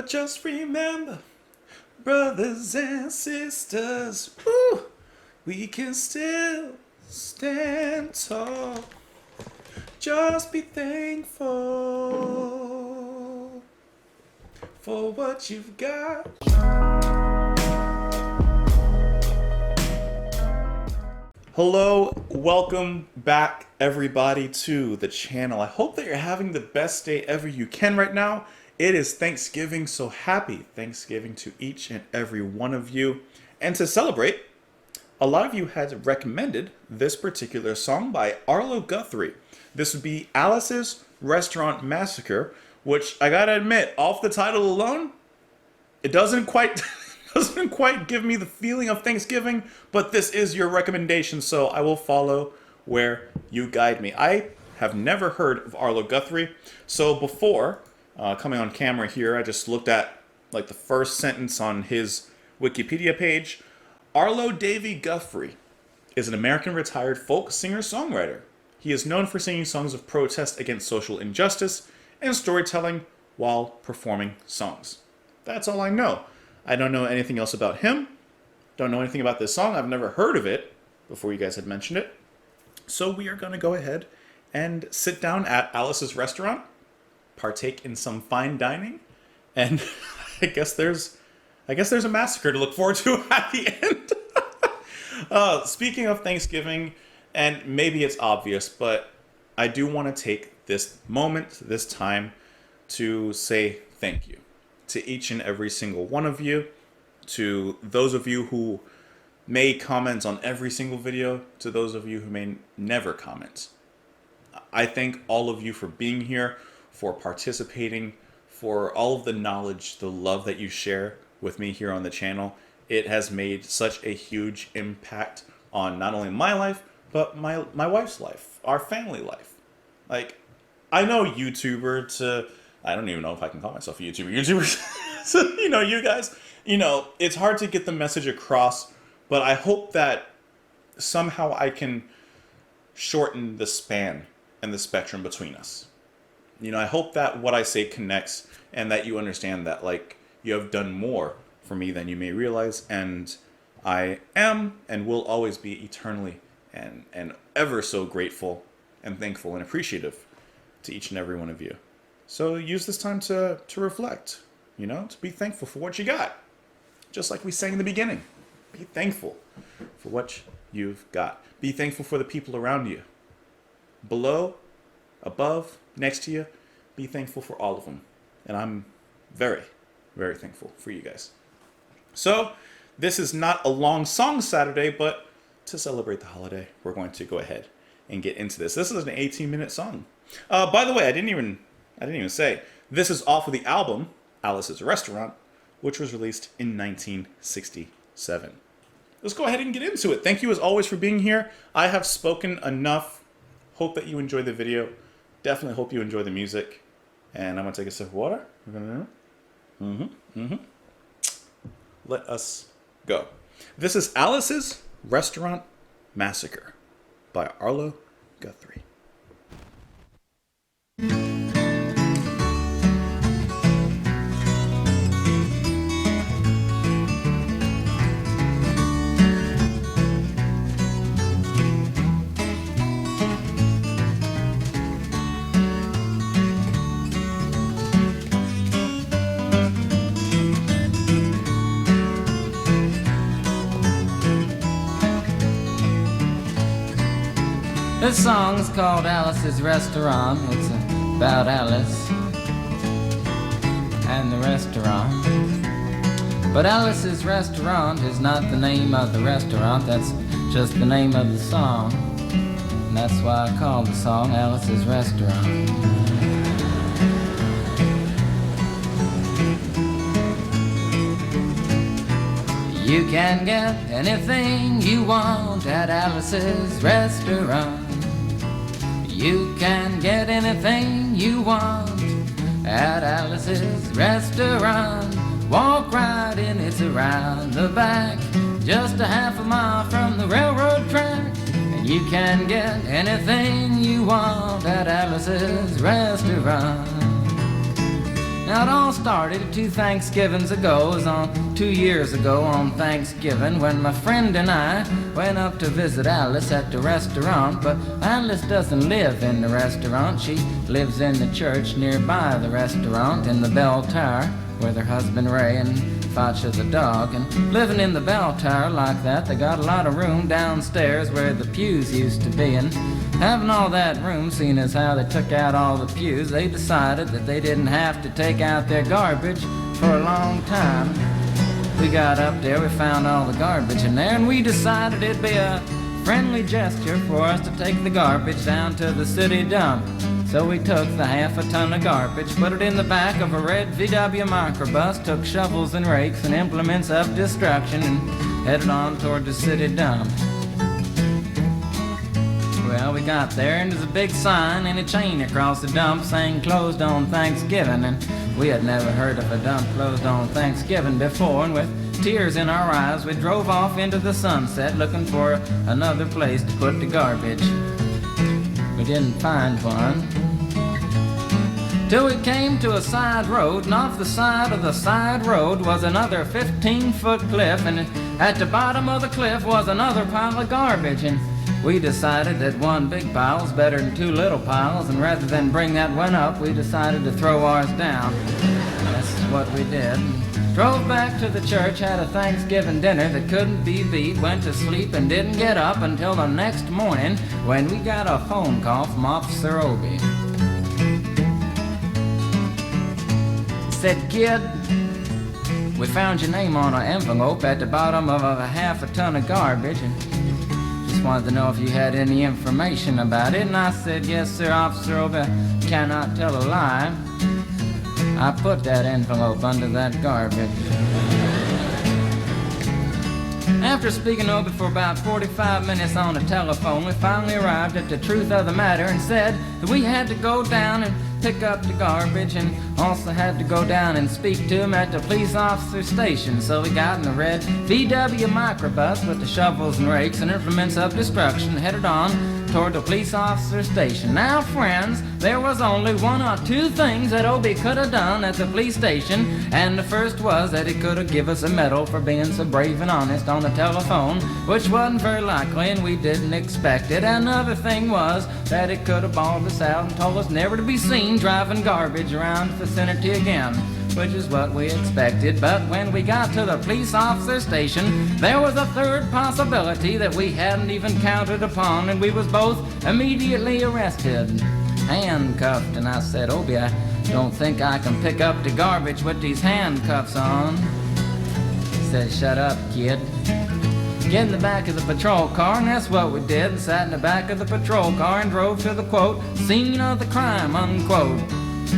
But just remember, brothers and sisters, woo, we can still stand tall. Just be thankful for what you've got. Hello, welcome back everybody to the channel. I hope that you're having the best day ever you can right now. It is Thanksgiving, so happy Thanksgiving to each and every one of you. And to celebrate, a lot of you had recommended this particular song by Arlo Guthrie. This would be Alice's Restaurant Massacre, which I gotta admit, off the title alone, it doesn't quite give me the feeling of Thanksgiving, but this is your recommendation, so I will follow where you guide me. I have never heard of Arlo Guthrie, so before coming on camera here, I just looked at like the first sentence on his Wikipedia page. Arlo Davy Guthrie is an American retired folk singer-songwriter. He is known for singing songs of protest against social injustice and storytelling while performing songs. That's all I know. I don't know anything else about him. Don't know anything about this song. I've never heard of it before you guys had mentioned it. So we are going to go ahead and sit down at Alice's restaurant, partake in some fine dining, and I guess there's a massacre to look forward to at the end. Speaking of Thanksgiving, and maybe it's obvious, but I do want to take this moment, this time, to say thank you to each and every single one of you, to those of you who may comment on every single video, to those of you who may never comment. I thank all of you for being here, for participating, for all of the knowledge, the love that you share with me here on the channel. It has made such a huge impact on not only my life, but my wife's life, our family life. Like, I know YouTuber to... I don't even know if I can call myself a YouTubers. So, you guys, it's hard to get the message across, but I hope that somehow I can shorten the span and the spectrum between us. I hope that what I say connects and that you understand that, like, you have done more for me than you may realize, and I am and will always be eternally and ever so grateful and thankful and appreciative to each and every one of you. So use this time to reflect, to be thankful for what you got. Just like we sang in the beginning. Be thankful for what you've got. Be thankful for the people around you. Below, above, next to you, be thankful for all of them. And I'm very, very thankful for you guys. So, this is not a long song Saturday, but to celebrate the holiday, we're going to go ahead and get into this. This is an 18-minute song. By the way, I didn't even say, this is off of the album, Alice's Restaurant, which was released in 1967. Let's go ahead and get into it. Thank you as always for being here. I have spoken enough. Hope that you enjoy the video. Definitely hope you enjoy the music. And I'm going to take a sip of water. Let us go. This is Alice's Restaurant Massacre by Arlo Guthrie. This song's called Alice's Restaurant. It's about Alice and the restaurant. But Alice's Restaurant is not the name of the restaurant, that's just the name of the song. And that's why I call the song Alice's Restaurant. You can get anything you want at Alice's Restaurant. You can get anything you want at Alice's Restaurant. Walk right in, it's around the back, just a half a mile from the railroad track. And you can get anything you want at Alice's Restaurant. Now it all started 2 Thanksgivings ago. It was on 2 years ago on Thanksgiving when my friend and I went up to visit Alice at the restaurant. But Alice doesn't live in the restaurant. She lives in the church nearby the restaurant in the bell tower with her husband Ray and Facha the dog. And living in the bell tower like that, they got a lot of room downstairs where the pews used to be. And having all that room, seeing as how they took out all the pews, they decided that they didn't have to take out their garbage for a long time. We got up there, we found all the garbage in there, and we decided it'd be a friendly gesture for us to take the garbage down to the city dump. So we took the half a ton of garbage, put it in the back of a red VW microbus, took shovels and rakes and implements of destruction, and headed on toward the city dump. Well, we got there, and there's a big sign and a chain across the dump saying closed on Thanksgiving, and we had never heard of a dump closed on Thanksgiving before, and with tears in our eyes, we drove off into the sunset looking for another place to put the garbage. We didn't find one till we came to a side road, and off the side of the side road was another 15-foot cliff, and at the bottom of the cliff was another pile of garbage, and we decided that one big pile was better than 2 little piles, and rather than bring that one up, we decided to throw ours down. That's what we did. Drove back to the church, had a Thanksgiving dinner that couldn't be beat, went to sleep and didn't get up until the next morning when we got a phone call from Officer Obie. Said, "Kid, we found your name on an envelope at the bottom of a half a ton of garbage, and just wanted to know if you had any information about it." And I said, "Yes, sir, Officer Obie, cannot tell a lie. I put that envelope under that garbage." After speaking over for about 45 minutes on the telephone, we finally arrived at the truth of the matter and said that we had to go down and pick up the garbage, and also had to go down and speak to him at the police officer station. So we got in the red VW microbus with the shovels and rakes and implements of destruction, headed on toward the police officer station. Now, friends, there was only 1 or 2 things that Obie could have done at the police station, and the first was that he could have given us a medal for being so brave and honest on the telephone, which wasn't very likely, and we didn't expect it. Another thing was that he could have bawled us out and told us never to be seen driving garbage around the vicinity again, which is what we expected. But when we got to the police officer station, there was a third possibility that we hadn't even counted upon, and we was both immediately arrested, handcuffed. And I said, "Obie, I don't think I can pick up the garbage with these handcuffs on." He said, "Shut up, kid. Get in the back of the patrol car," and that's what we did, and sat in the back of the patrol car and drove to the, quote, "scene of the crime," unquote.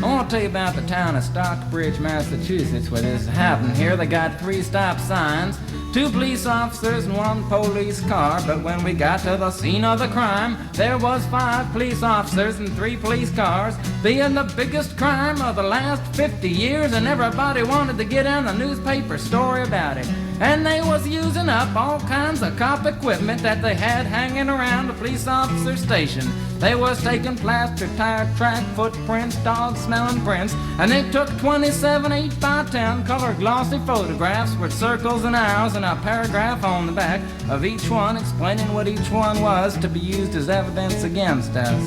I want to tell you about the town of Stockbridge, Massachusetts, where this happened here. They got 3 stop signs, 2 police officers and 1 police car, but when we got to the scene of the crime, there was 5 police officers and 3 police cars, being the biggest crime of the last 50 years, and everybody wanted to get in the newspaper story about it. And they was using up all kinds of cop equipment that they had hanging around the police officer station. They was taking plaster, tire track, footprints, dog-smelling prints, and they took 27 8x10 color glossy photographs with circles and arrows and a paragraph on the back of each one explaining what each one was to be used as evidence against us.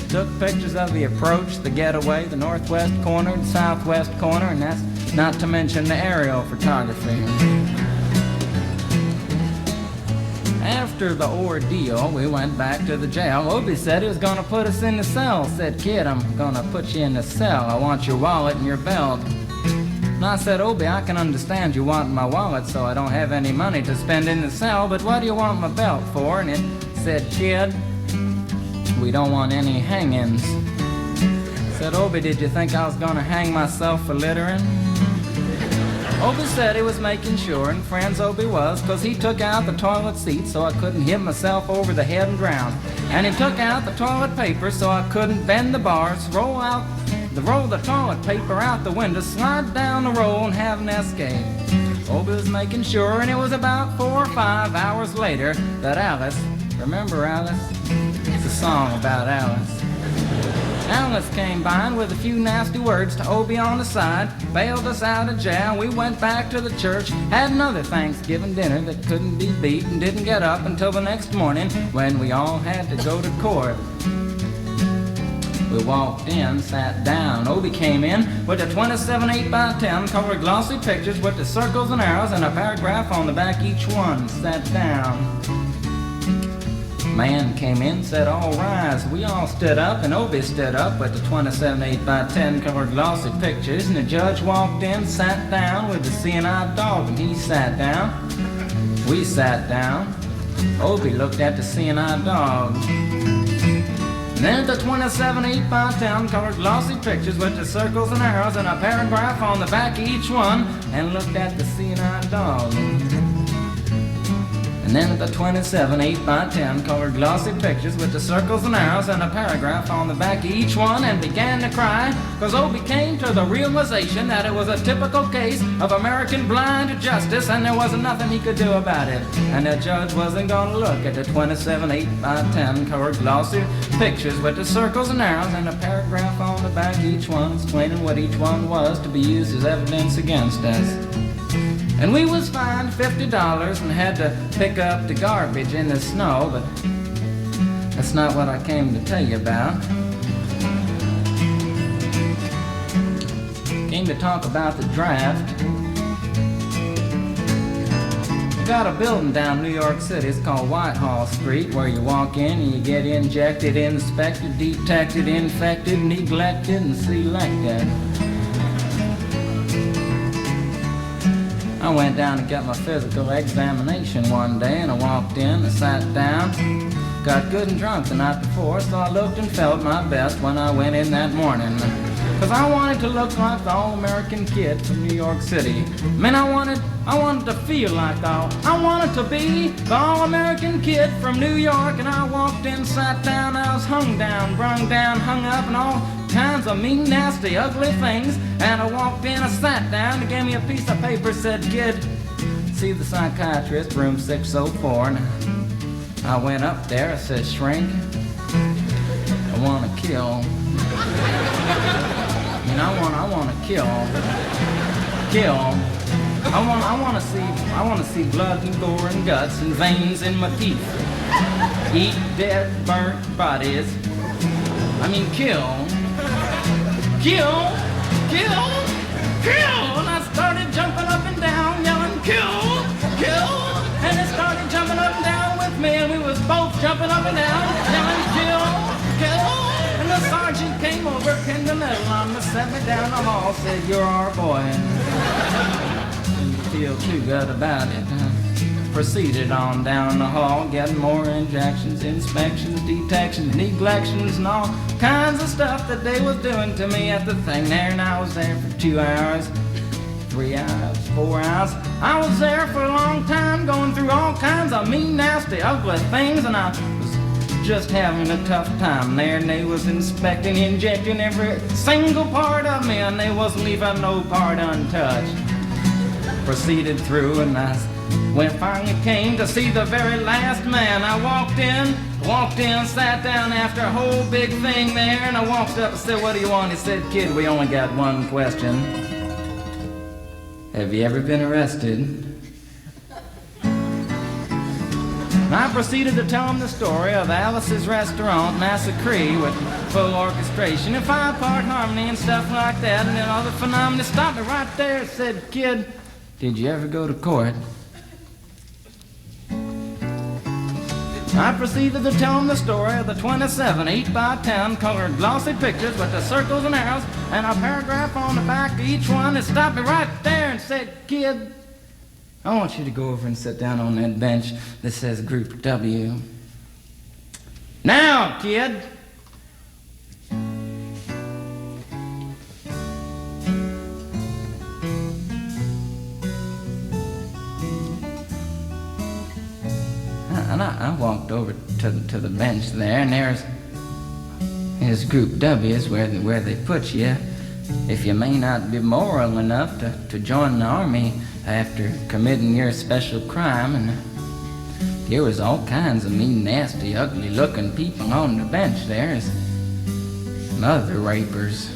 Took pictures of the approach, the getaway, the northwest corner, the southwest corner, and that's not to mention the aerial photography. After the ordeal, we went back to the jail. Obie said he was going to put us in the cell. Said, "Kid, I'm going to put you in the cell. I want your wallet and your belt." And I said, "Obie, I can understand you wanting my wallet so I don't have any money to spend in the cell, but what do you want my belt for?" And it said, "Kid, we don't want any hangings." Said, "Obie, did you think I was going to hang myself for littering?" Obie said he was making sure, and friends Obie was, 'cause he took out the toilet seat so I couldn't hit myself over the head and drown. And he took out the toilet paper so I couldn't bend the bars, roll the toilet paper out the window, slide down the roll and have an escape. Obie was making sure, and it was about 4 or 5 hours later that Alice, remember Alice? It's a song about Alice. Alice came by and with a few nasty words to Obie on the side, bailed us out of jail. We went back to the church, had another Thanksgiving dinner that couldn't be beat, and didn't get up until the next morning when we all had to go to court. We walked in, sat down. Obie came in with a 27 8x10 colored glossy pictures with the circles and arrows and a paragraph on the back each one. Sat down. Man came in, said, "All rise." We all stood up, and Obie stood up with the 27 8x10 colored glossy pictures, and the judge walked in, sat down with the seeing-eyed dog, and he sat down. We sat down. Obie looked at the seeing-eyed dog. And then the 27 8x10 colored glossy pictures with the circles and arrows and a paragraph on the back of each one, and looked at the seeing-eyed dog. And then the 27 8x10 colored glossy pictures with the circles and arrows and a paragraph on the back of each one, and began to cry, cause Obie came to the realization that it was a typical case of American blind justice, and there wasn't nothing he could do about it. And the judge wasn't gonna look at the 27 8x10 colored glossy pictures with the circles and arrows and a paragraph on the back of each one, explaining what each one was to be used as evidence against us. And we was fined $50 and had to pick up the garbage in the snow, but that's not what I came to tell you about. Came to talk about the draft. We got a building down New York City, it's called Whitehall Street, where you walk in and you get injected, inspected, detected, infected, neglected, and selected. I went down to get my physical examination one day, and I walked in, I sat down, got good and drunk the night before, so I looked and felt my best when I went in that morning. Cause I wanted to look like the all-American kid from New York City. Man, I wanted to feel like I wanted to be the all-American kid from New York. And I walked in, sat down, I was hung down, brung down, hung up, and all kinds of mean, nasty, ugly things. And I walked in, I sat down, they gave me a piece of paper, said, "Kid, see the psychiatrist, room 604. And I went up there, I said, "Shrink, I want to kill. I want to kill. I want to see blood and gore and guts and veins in my teeth. Eat dead, burnt bodies. I mean, kill. And I started jumping up and down, yelling, kill. And they started jumping up and down with me, and we was both jumping up and down, yelling, kill. And the sergeant came over, pinned the medal on me, set me down the hall, said, "You're our boy." And didn't feel too good about it. Proceeded on down the hall, getting more injections, inspections, detections, neglections, and all kinds of stuff that they was doing to me at the thing there. And I was there for 2 hours, 3 hours, 4 hours. I was there for a long time, going through all kinds of mean, nasty, ugly things, and I was just having a tough time there. And they was inspecting, injecting every single part of me, and they wasn't leaving no part untouched. Proceeded through, and when I finally came to see the very last man, I walked in, sat down after a whole big thing there, and I walked up and said, "What do you want?" He said, "Kid, we only got one question. Have you ever been arrested?" And I proceeded to tell him the story of Alice's restaurant, Massacree, with full orchestration and 5-part harmony and stuff like that, and then other phenomena. Stopped me right there and said, "Kid, did you ever go to court?" I proceeded to tell him the story of the 27 8x10 colored glossy pictures with the circles and arrows and a paragraph on the back of each one. And stopped me right there and said, "Kid, I want you to go over and sit down on that bench that says Group W. Now, kid." And I walked over to the bench there, and there's Group W is where they put you if you may not be moral enough to join the army after committing your special crime. And there was all kinds of mean, nasty, ugly-looking people on the bench there. mother rapers,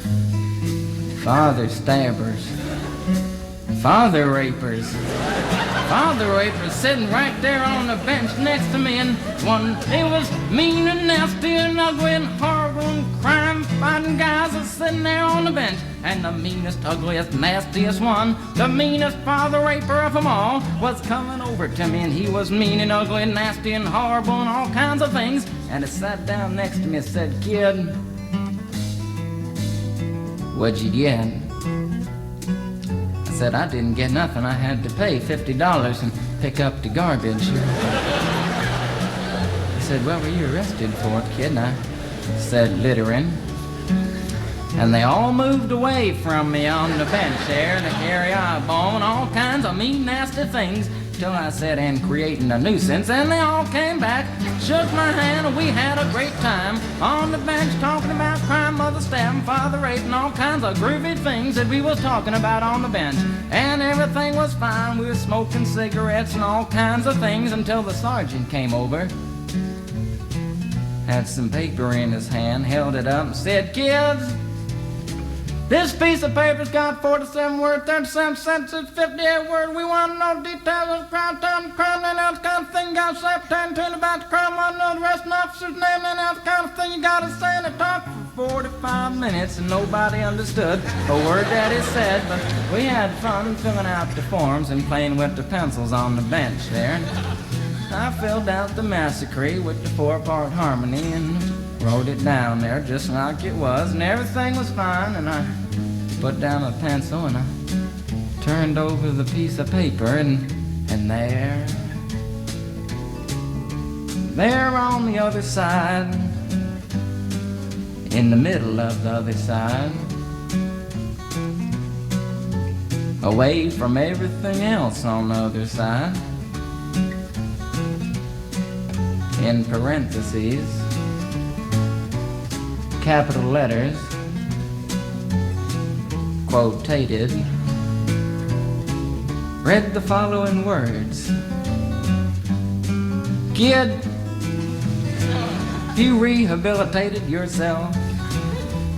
father stabbers, father rapers. Father rapers sitting right there on the bench next to me, and one, he was mean and nasty and ugly and horrible and crime-fighting guys are sitting there on the bench. And the meanest, ugliest, nastiest one, the meanest father raper of them all, was coming over to me, and he was mean and ugly and nasty and horrible and all kinds of things. And he sat down next to me and said, "Kid, what'd you get?" I said, "I didn't get nothing. I had to pay $50 and pick up the garbage." He said, "What were you arrested for, kid?" And I said, "Littering." And they all moved away from me on the bench there to carry eyeball and all kinds of mean, nasty things, till I said, "And creating a nuisance." And they all came back, shook my hand, and we had a great time on the bench talking about crime, mother stabbing, father raping, all kinds of groovy things that we was talking about on the bench. And everything was fine. We were smoking cigarettes and all kinds of things until the sergeant came over, had some paper in his hand, held it up and said, "Kids, this piece of paper's got 47 words, 37 sentences, 58 words. We want to know details of the crime, time, the crime, and that kind of thing. You got to say pertaining about the crime, want to know the arresting officer's name, and that kind of thing. You got to say." And it talked for 45 minutes, and nobody understood a word that he said. But we had fun filling out the forms and playing with the pencils on the bench there. I filled out the Massacree with the 4-part harmony and wrote it down there just like it was, and everything was fine. And I put down a pencil and I turned over the piece of paper, and there on the other side, in the middle of the other side, away from everything else on the other side, in parentheses, capital letters, quotated, read the following words: "Kid, you rehabilitated yourself."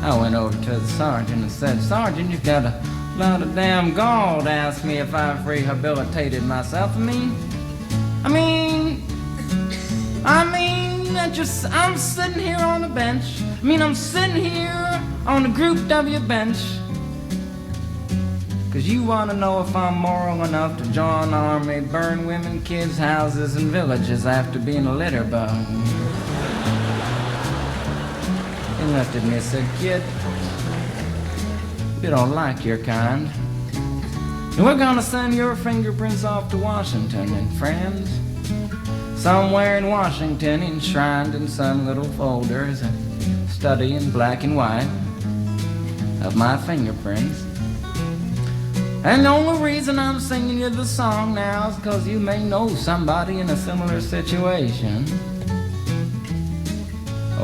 I went over to the sergeant and said, "Sergeant, you've got a lot of damn gall to ask me if I've rehabilitated myself. I'm sitting here on the bench. I'm sitting here on the Group W bench because you want to know if I'm moral enough to join the army, burn women, kids' houses, and villages after being a litter bug." He looked at me and said, "Kid, we don't like your kind. And we're going to send your fingerprints off to Washington, and friends, somewhere in Washington, enshrined in some little folder, is a study in black and white of my fingerprints. And the only reason I'm singing you the song now is because you may know somebody in a similar situation.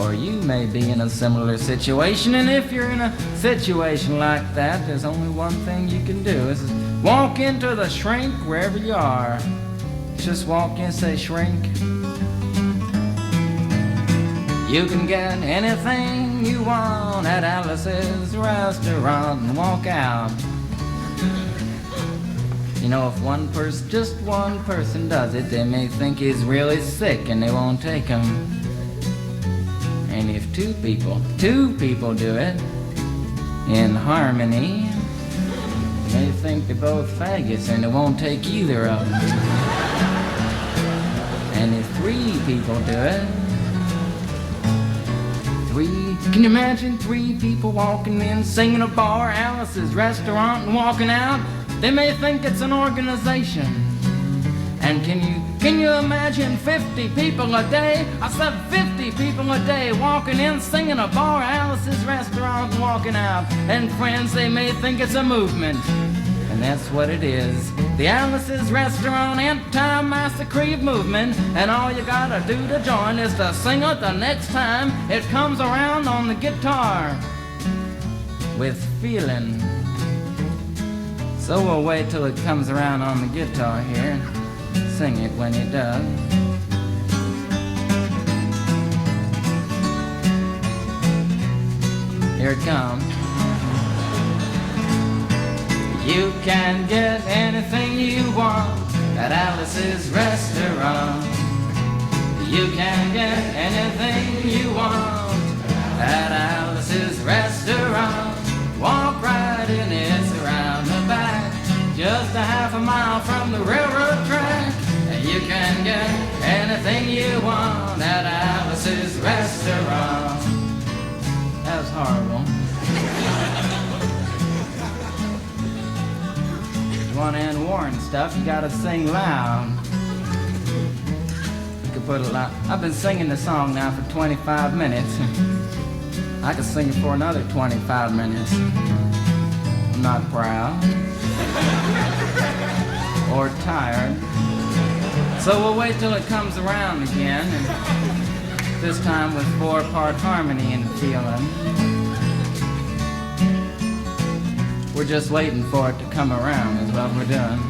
Or you may be in a similar situation, and if you're in a situation like that, there's only one thing you can do, is walk into the shrink wherever you are. Just walk in, say shrink. You can get anything you want at Alice's restaurant and walk out. You know, if just one person does it, they may think he's really sick and they won't take him. And if two people do it in harmony, they think they're both faggots and they won't take either of them. And if 3 people do it, can you imagine 3 people walking in, singing a bar, Alice's restaurant, and walking out? They may think it's an organization. And can you imagine 50 people a day? I said 50 people a day walking in, singing a bar, Alice's restaurant, and walking out. And friends, they may think it's a movement. And that's what it is. The Alice's Restaurant Anti-Massacree movement. And all you gotta do to join is to sing it the next time it comes around on the guitar with feeling. So we'll wait till it comes around on the guitar here. Sing it when it does. Here it comes. You can get anything you want at Alice's restaurant. You can get anything you want at Alice's restaurant. Walk right in, it's around the back, just a half a mile from the railroad track. And you can get anything you want at Alice's restaurant. That was horrible. If you want to end war and stuff, you gotta sing loud. You could put a lot. I've been singing the song now for 25 minutes. I could sing it for another 25 minutes. I'm not proud or tired. So we'll wait till it comes around again, and this time with 4-part harmony and feeling. We're just waiting for it to come around is what we're doing.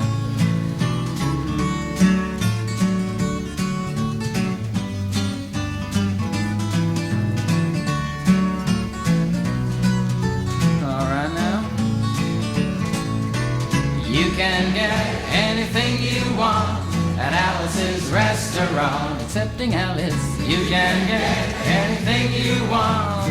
You can get anything you want at Alice's restaurant. Accepting Alice, you can get anything you want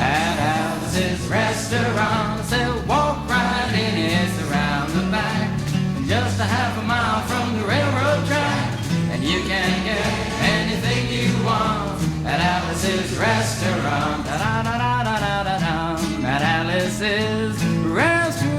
at Alice's restaurant. So walk right in, it's around the back, just a half a mile from the railroad track. And you can get anything you want at Alice's restaurant. Da-da-da-da-da-da-da, at Alice's restaurant.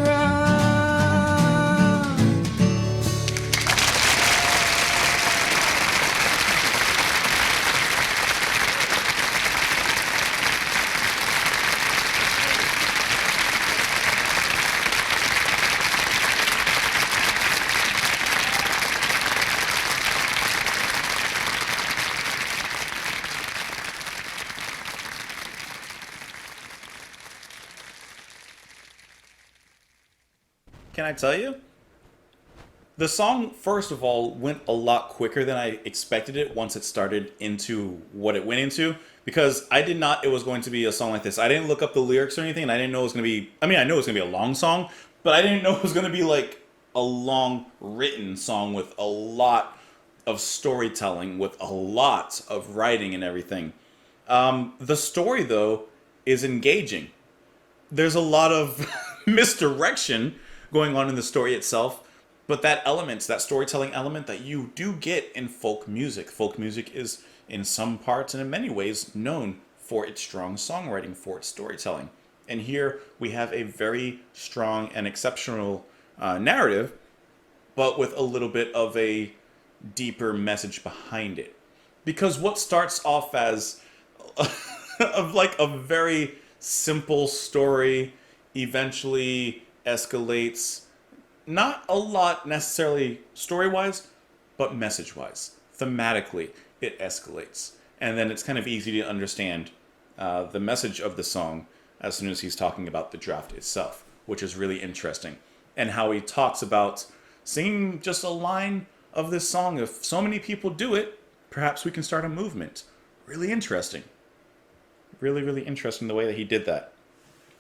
Can I tell you? The song, first of all, went a lot quicker than I expected it once it started into what it went into. Because I did not, it was going to be a song like this. I didn't look up the lyrics or anything, and I didn't know it was going to be, I mean, I know it was going to be a long song, but I didn't know it was going to be like a long written song with a lot of storytelling, with a lot of writing and everything. The story, though, is engaging. There's a lot of misdirection going on in the story itself, but that element, that storytelling element that you do get in folk music. Folk music is, in some parts and in many ways, known for its strong songwriting, for its storytelling. And here we have a very strong and exceptional narrative, but with a little bit of a deeper message behind it. Because what starts off as like a very simple story eventually escalates, not a lot necessarily story-wise, but message-wise. Thematically, it escalates. And then it's kind of easy to understand the message of the song as soon as he's talking about the draft itself, which is really interesting. And how he talks about singing just a line of this song. If so many people do it, perhaps we can start a movement. Really interesting. Really, really interesting the way that he did that.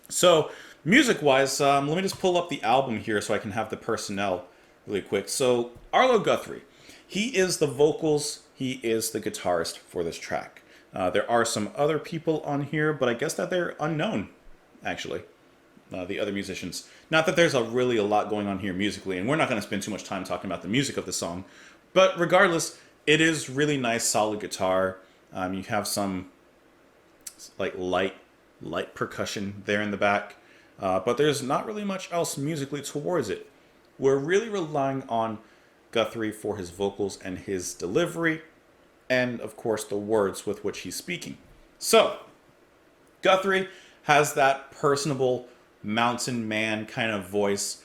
So, music-wise, let me just pull up the album here so I can have the personnel really quick. So, Arlo Guthrie, he is the vocals, he is the guitarist for this track. There are some other people on here, but I guess that they're unknown, actually, the other musicians. Not that there's really a lot going on here musically, and we're not going to spend too much time talking about the music of the song, but regardless, it is really nice, solid guitar. You have some like light percussion there in the back. But there's not really much else musically towards it. We're really relying on Guthrie for his vocals and his delivery, and of course the words with which he's speaking. So, Guthrie has that personable mountain man kind of voice.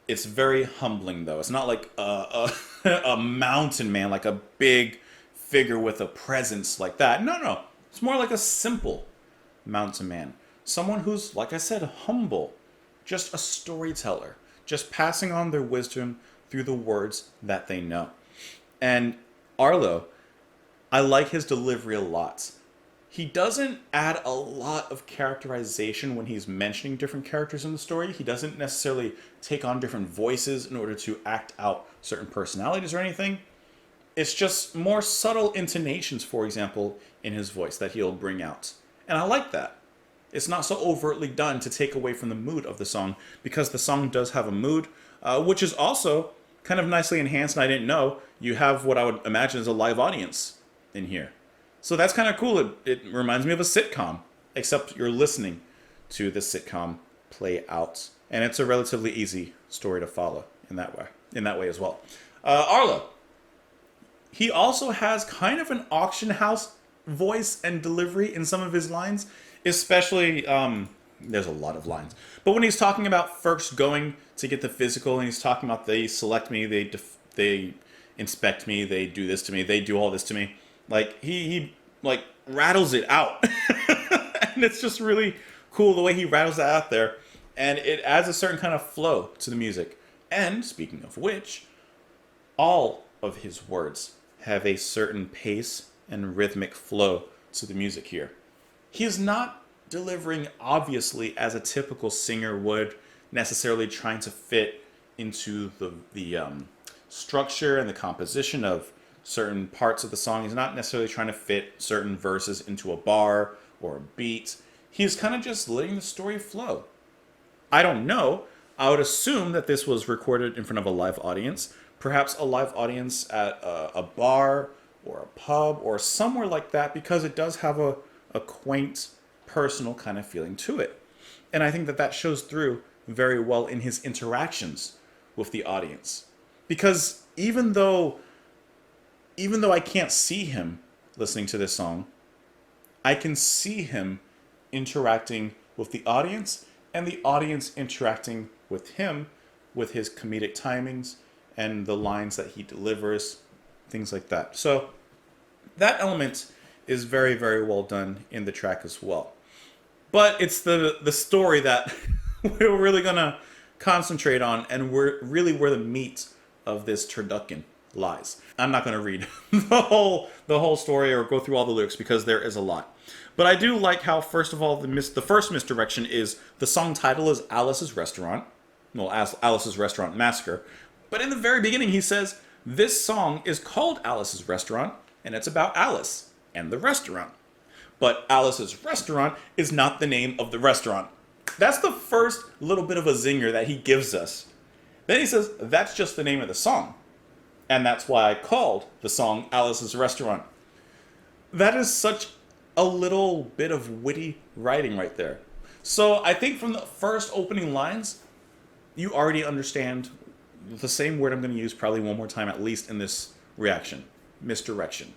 It's very humbling though. It's not like a mountain man, like a big figure with a presence like that. No. It's more like a simple mountain man. Someone who's, like I said, humble. Just a storyteller. Just passing on their wisdom through the words that they know. And Arlo, I like his delivery a lot. he doesn't add a lot of characterization when he's mentioning different characters in the story. He doesn't necessarily take on different voices in order to act out certain personalities or anything. It's just more subtle intonations, for example, in his voice that he'll bring out. And I like that. It's not so overtly done to take away from the mood of the song, because the song does have a mood, which is also kind of nicely enhanced, and I didn't know. You have what I would imagine is a live audience in here. So that's kind of cool. It reminds me of a sitcom, except you're listening to the sitcom play out. And it's a relatively easy story to follow in that way as well. Arlo. He also has kind of an auction house voice and delivery in some of his lines, especially, there's a lot of lines. But when he's talking about first going to get the physical, and he's talking about they select me, they inspect me, they do this to me, they do all this to me. Like, he like rattles it out. And it's just really cool the way he rattles that out there. And it adds a certain kind of flow to the music. And speaking of which, all of his words have a certain pace and rhythmic flow to the music here. He is not delivering obviously as a typical singer would, necessarily trying to fit into the structure and the composition of certain parts of the song. He's not necessarily trying to fit certain verses into a bar or a beat. He's kind of just letting the story flow. I don't know. I would assume that this was recorded in front of a live audience. Perhaps a live audience at a bar or a pub or somewhere like that, because it does have a quaint, personal kind of feeling to it. And I think that shows through very well in his interactions with the audience. Because even though I can't see him listening to this song, I can see him interacting with the audience and the audience interacting with him with his comedic timings and the lines that he delivers, things like that. So that element is very, very well done in the track as well. But it's the story that we're really going to concentrate on, and we're really where the meat of this turducken lies. I'm not going to read the whole story or go through all the lyrics, because there is a lot. But I do like how, first of all, the first misdirection is the song title is Alice's Restaurant. Well, Alice's Restaurant Massacre. But in the very beginning, he says, this song is called Alice's Restaurant, and it's about Alice and the restaurant. But Alice's Restaurant is not the name of the restaurant. That's the first little bit of a zinger that he gives us. Then he says, that's just the name of the song. And that's why I called the song Alice's Restaurant. That is such a little bit of witty writing right there. So I think from the first opening lines, you already understand the same word I'm going to use probably one more time at least in this reaction. Misdirection.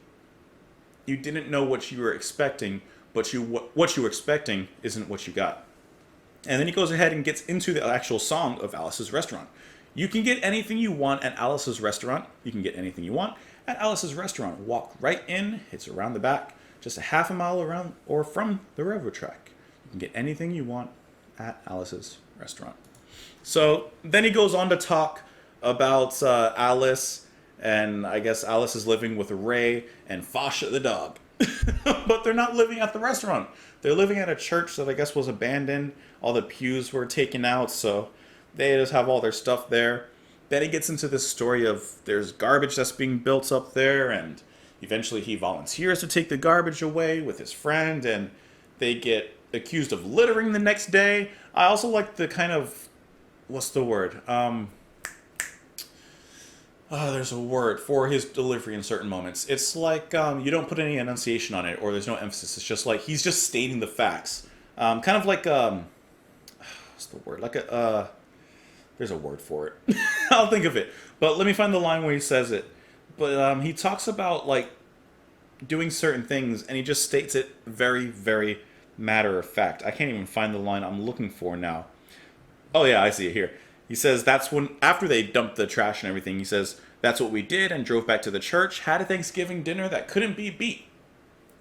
You didn't know what you were expecting, but what you were expecting isn't what you got. And then he goes ahead and gets into the actual song of Alice's Restaurant. You can get anything you want at Alice's Restaurant. You can get anything you want at Alice's Restaurant. Walk right in. It's around the back, just a half a mile around or from the railroad track. You can get anything you want at Alice's Restaurant. So then he goes on to talk about Alice, and I guess Alice is living with Ray and Fasha the dog. But they're not living at the restaurant. They're living at a church that I guess was abandoned. All the pews were taken out, so they just have all their stuff there. Then he gets into this story of there's garbage that's being built up there, and eventually he volunteers to take the garbage away with his friend, and they get accused of littering the next day. I also like the kind of, what's the word? There's a word for his delivery in certain moments. It's like you don't put any enunciation on it, or there's no emphasis. It's just like he's just stating the facts. Kind of like what's the word? Like there's a word for it. I'll think of it. But let me find the line where he says it. But he talks about like doing certain things, and he just states it very, very matter of fact. I can't even find the line I'm looking for now. Oh yeah, I see it here. He says that's when, after they dumped the trash and everything, he says, that's what we did and drove back to the church, had a Thanksgiving dinner that couldn't be beat.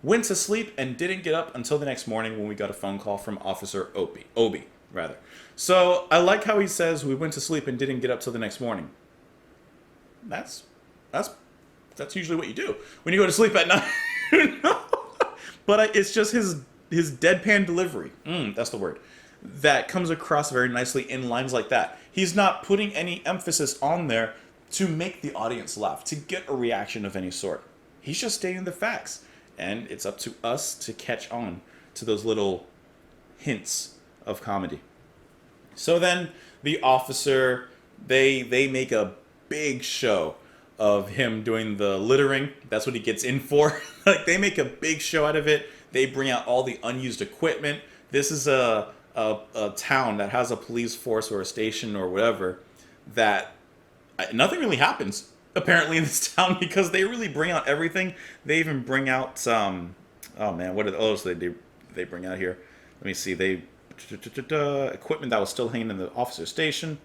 Went to sleep and didn't get up until the next morning when we got a phone call from Officer Obi. So I like how he says we went to sleep and didn't get up till the next morning. That's usually what you do when you go to sleep at night. But it's just his deadpan delivery. That's the word. That comes across very nicely in lines like that. He's not putting any emphasis on there to make the audience laugh, to get a reaction of any sort. He's just stating the facts. And it's up to us to catch on to those little hints of comedy. So then the officer, they make a big show of him doing the littering. That's what he gets in for. Like, they make a big show out of it. They bring out all the unused equipment. This is a town that has a police force or a station or whatever that nothing really happens apparently in this town because they really bring out everything. They even bring out oh man, what else did they bring out here? Let me see. They equipment that was still hanging in the officer station.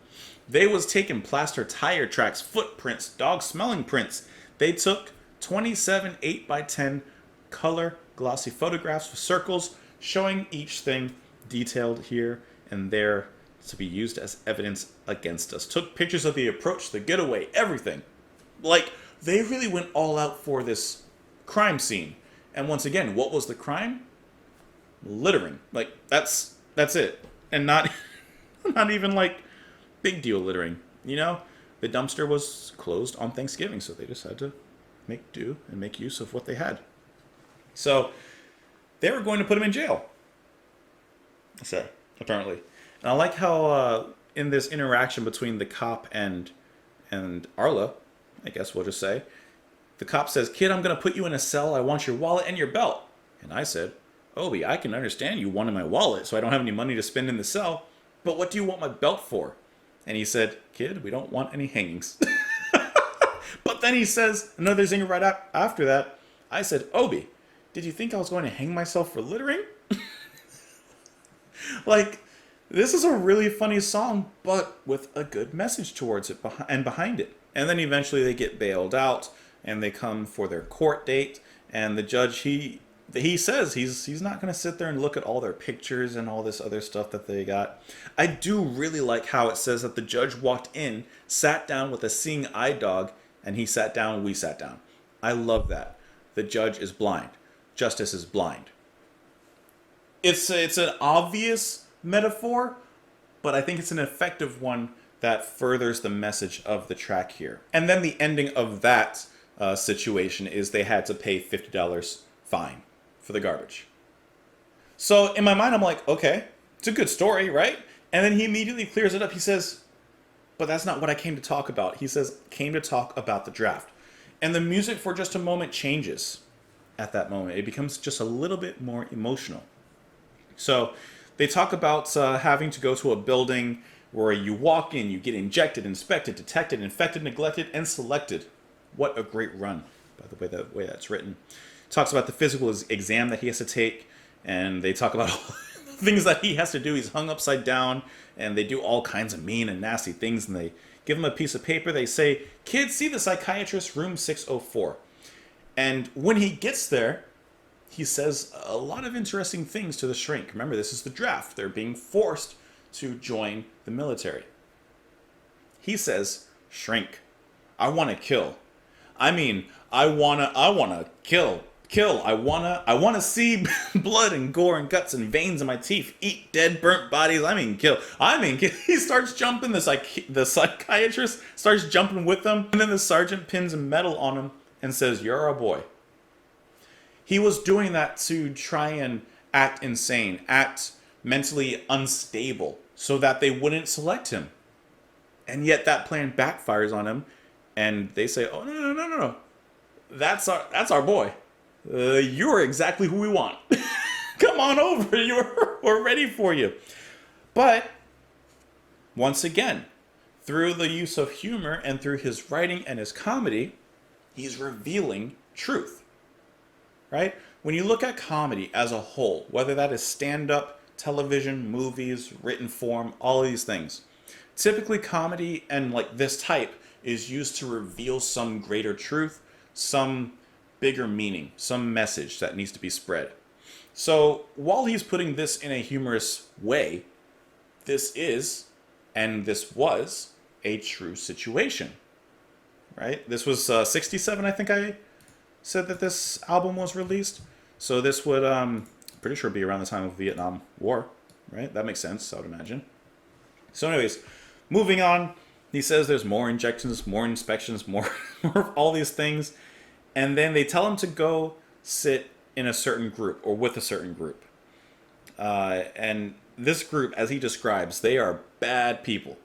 They was taking plaster tire tracks, footprints, dog smelling prints. They took 27 8x10 color glossy photographs with circles showing each thing detailed here and there to be used as evidence against us. Took pictures of the approach, the getaway, everything. Like, they really went all out for this crime scene. And once again, what was the crime? Littering. Like, that's it. And not not even like big deal littering. You know, the dumpster was closed on Thanksgiving, so they just had to make do and make use of what they had. So they were going to put him in jail. So apparently, and I like how in this interaction between the cop and Arlo, I guess we'll just say, the cop says, "Kid, I'm gonna put you in a cell. I want your wallet and your belt." And I said, "Obi, I can understand you wanting my wallet, so I don't have any money to spend in the cell. But what do you want my belt for?" And he said, "Kid, we don't want any hangings." But then he says another zinger right after that. I said, "Obi, did you think I was going to hang myself for littering?" Like, this is a really funny song, but with a good message towards it and behind it. And then eventually they get bailed out, and they come for their court date. And the judge, he says he's not going to sit there and look at all their pictures and all this other stuff that they got. I do really like how it says that the judge walked in, sat down with a seeing eye dog, and he sat down, we sat down. I love that. The judge is blind. Justice is blind. It's an obvious metaphor, but I think it's an effective one that furthers the message of the track here. And then the ending of that situation is they had to pay $50 fine for the garbage. So in my mind, I'm like, okay, it's a good story, right? And then he immediately clears it up. He says, "But that's not what I came to talk about." He says, "Came to talk about the draft." And the music for just a moment changes at that moment. It becomes just a little bit more emotional. So they talk about having to go to a building where you walk in, you get injected, inspected, detected, infected, neglected, and selected. What a great run, by the way that's written. Talks about the physical exam that he has to take, and they talk about all the things that he has to do. He's hung upside down, and they do all kinds of mean and nasty things, and they give him a piece of paper. They say, "Kid, see the psychiatrist, room 604. And when he gets there, he says a lot of interesting things to the shrink. Remember, this is the draft. They're being forced to join the military. He says, "Shrink, I want to kill. I mean, I wanna kill. I wanna see blood and gore and guts and veins in my teeth. Eat dead, burnt bodies. Kill. He starts jumping. The psychiatrist starts jumping with them, and then the sergeant pins a medal on him and says, "You're our boy." He was doing that to try and act insane, act mentally unstable, so that they wouldn't select him. And yet that plan backfires on him, and they say, "Oh, no. That's our boy. You're exactly who we want. Come on over. We're ready for you." But once again, through the use of humor and through his writing and his comedy, he's revealing truth. Right? When you look at comedy as a whole, whether that is stand-up, television, movies, written form, all of these things, typically comedy and like this type is used to reveal some greater truth, some bigger meaning, some message that needs to be spread. So while he's putting this in a humorous way, this is, and this was, a true situation. Right? This was 67, I think I said that this album was released. So this would, pretty sure, be around the time of Vietnam War, right? That makes sense, I would imagine. So anyways, moving on, he says there's more injections, more inspections, more, more of all these things. And then they tell him to go sit in a certain group or with a certain group. And this group, as he describes, they are bad people.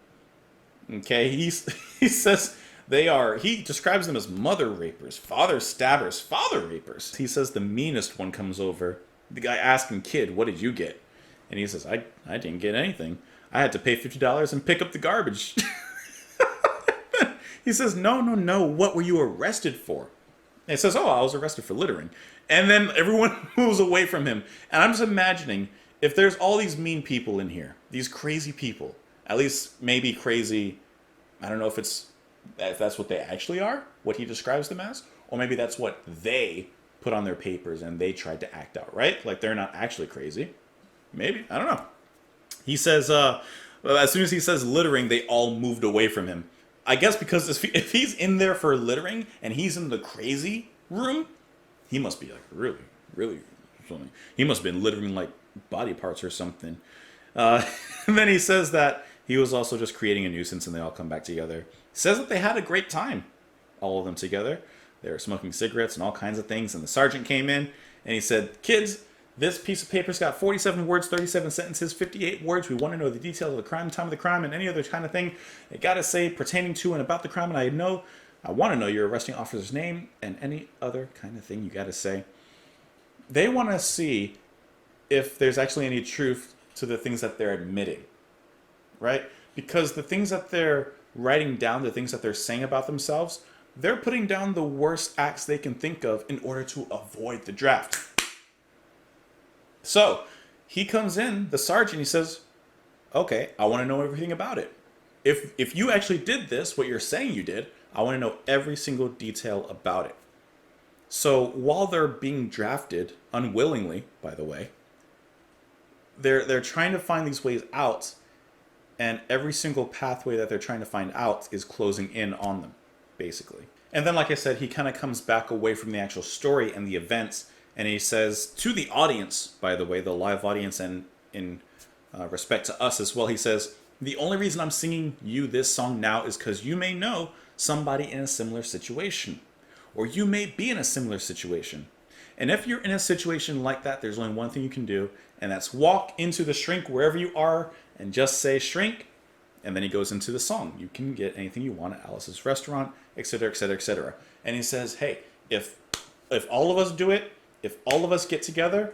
Okay, he says he describes them as mother rapers, father stabbers, father rapers. He says the meanest one comes over. The guy asking kid, what did you get? And he says, I didn't get anything. I had to pay $50 and pick up the garbage. He says, no, what were you arrested for? And he says, oh, I was arrested for littering. And then everyone moves away from him. And I'm just imagining, if there's all these mean people in here, these crazy people, at least maybe crazy, I don't know if that's what they actually are, what he describes them as, or maybe that's what they put on their papers and they tried to act out, right? Like they're not actually crazy. Maybe, I don't know. He says, as soon as he says littering, they all moved away from him. I guess because if he's in there for littering and he's in the crazy room, he must be like really, really something. He must have been littering like body parts or something. And then he says that he was also just creating a nuisance and they all come back together. He says that they had a great time, all of them together. They were smoking cigarettes and all kinds of things. And the sergeant came in and he said, kids, this piece of paper's got 47 words, 37 sentences, 58 words. We want to know the details of the crime, time of the crime, and any other kind of thing. It got to say pertaining to and about the crime. And I want to know your arresting officer's name and any other kind of thing you got to say. They want to see if there's actually any truth to the things that they're admitting, right? Because the things that they're writing down, the things that they're saying about themselves, they're putting down the worst acts they can think of in order to avoid the draft. So he comes in, the sergeant, he says, okay, I want to know everything about it. If you actually did this, what you're saying you did, I want to know every single detail about it. So while they're being drafted, unwillingly, by the way, they're trying to find these ways out, and every single pathway that they're trying to find out is closing in on them, basically. And then, like I said, he kind of comes back away from the actual story and the events, and he says to the audience, by the way, the live audience, and in respect to us as well, he says, the only reason I'm singing you this song now is because you may know somebody in a similar situation, or you may be in a similar situation. And if you're in a situation like that, there's only one thing you can do, and that's walk into the shrink wherever you are and just say shrink, and then he goes into the song. You can get anything you want at Alice's restaurant, etc., etc., etc. And he says, hey, if all of us do it, if all of us get together,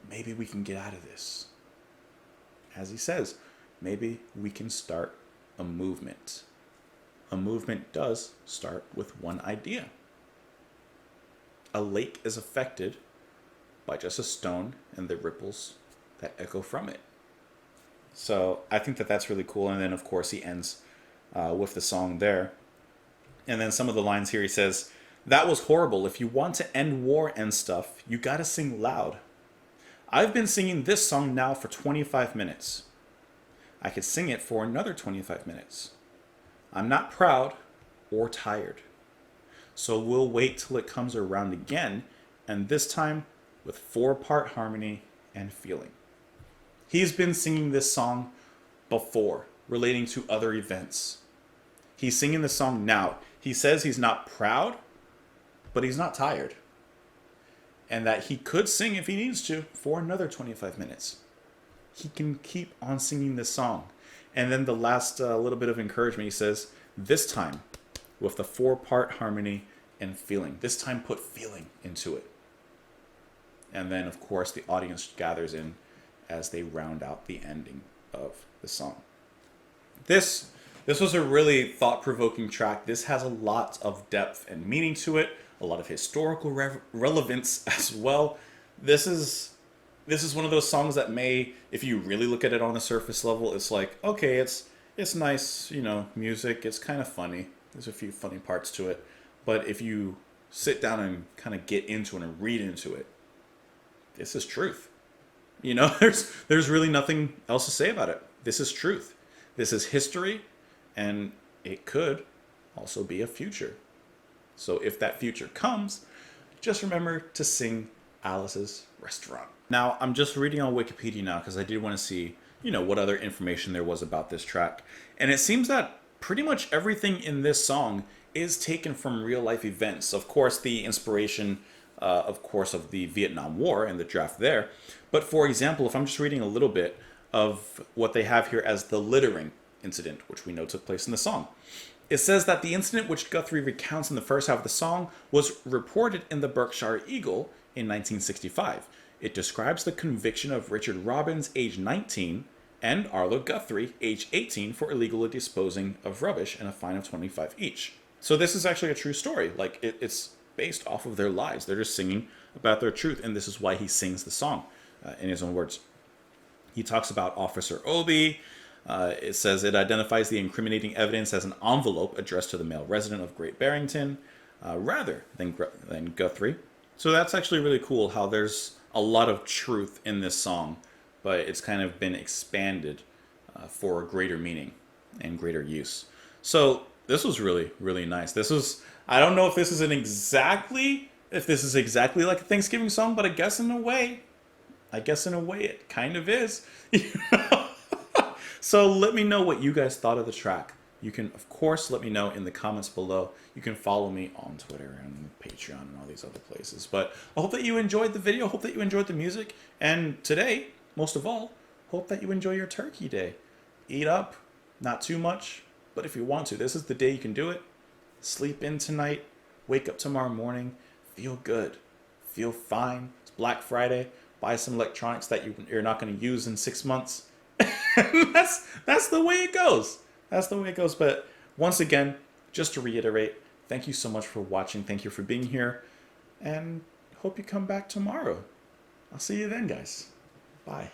maybe we can get out of this. As he says, maybe we can start a movement. A movement does start with one idea. A lake is affected by just a stone and the ripples that echo from it. So I think that that's really cool. And then, of course, he ends with the song there. And then some of the lines here, he says, that was horrible. If you want to end war and stuff, you gotta sing loud. I've been singing this song now for 25 minutes. I could sing it for another 25 minutes. I'm not proud or tired. So we'll wait till it comes around again, and this time with 4-part harmony and feeling. He's been singing this song before, relating to other events. He's singing the song now. He says he's not proud, but he's not tired. And that he could sing if he needs to for another 25 minutes. He can keep on singing this song. And then the last little bit of encouragement, he says, this time with the 4-part harmony and feeling. This time put feeling into it. And then, of course, the audience gathers in as they round out the ending of the song. This was a really thought-provoking track. This has a lot of depth and meaning to it, a lot of historical relevance as well. This is one of those songs that may, if you really look at it on the surface level, it's like, okay, it's nice, music, it's kind of funny. There's a few funny parts to it. But if you sit down and kind of get into it and read into it, this is truth. There's really nothing else to say about it. This is truth. This is history, and it could also be a future. So if that future comes, just remember to sing Alice's restaurant. Now, I'm just reading on Wikipedia now because I did want to see, what other information there was about this track. And it seems that pretty much everything in this song is taken from real life events. Of course, the inspiration, of the Vietnam War and the draft there. But for example, if I'm just reading a little bit of what they have here as the littering incident, which we know took place in the song. It says that the incident which Guthrie recounts in the first half of the song was reported in the Berkshire Eagle in 1965. It describes the conviction of Richard Robbins, age 19, and Arlo Guthrie, age 18, for illegally disposing of rubbish and a fine of $25 each. So this is actually a true story. Like, it's based off of their lives. They're just singing about their truth, and this is why he sings the song in his own words. He talks about Officer Obi. It says it identifies the incriminating evidence as an envelope addressed to the male resident of Great Barrington rather than Guthrie. So that's actually really cool how there's a lot of truth in this song, but it's kind of been expanded for greater meaning and greater use. So this was really, really nice. I don't know if this is exactly like a Thanksgiving song, but I guess in a way it kind of is. So let me know what you guys thought of the track. You can, of course, let me know in the comments below. You can follow me on Twitter and Patreon and all these other places. But I hope that you enjoyed the video. Hope that you enjoyed the music. And today, most of all, hope that you enjoy your turkey day. Eat up, not too much, but if you want to, this is the day you can do it. Sleep in tonight, wake up tomorrow morning, feel good, feel fine. It's Black Friday. Buy some electronics that you're not going to use in 6 months. That's the way it goes. That's the way it goes. But once again, just to reiterate, thank you so much for watching. Thank you for being here. And hope you come back tomorrow. I'll see you then, guys. Bye.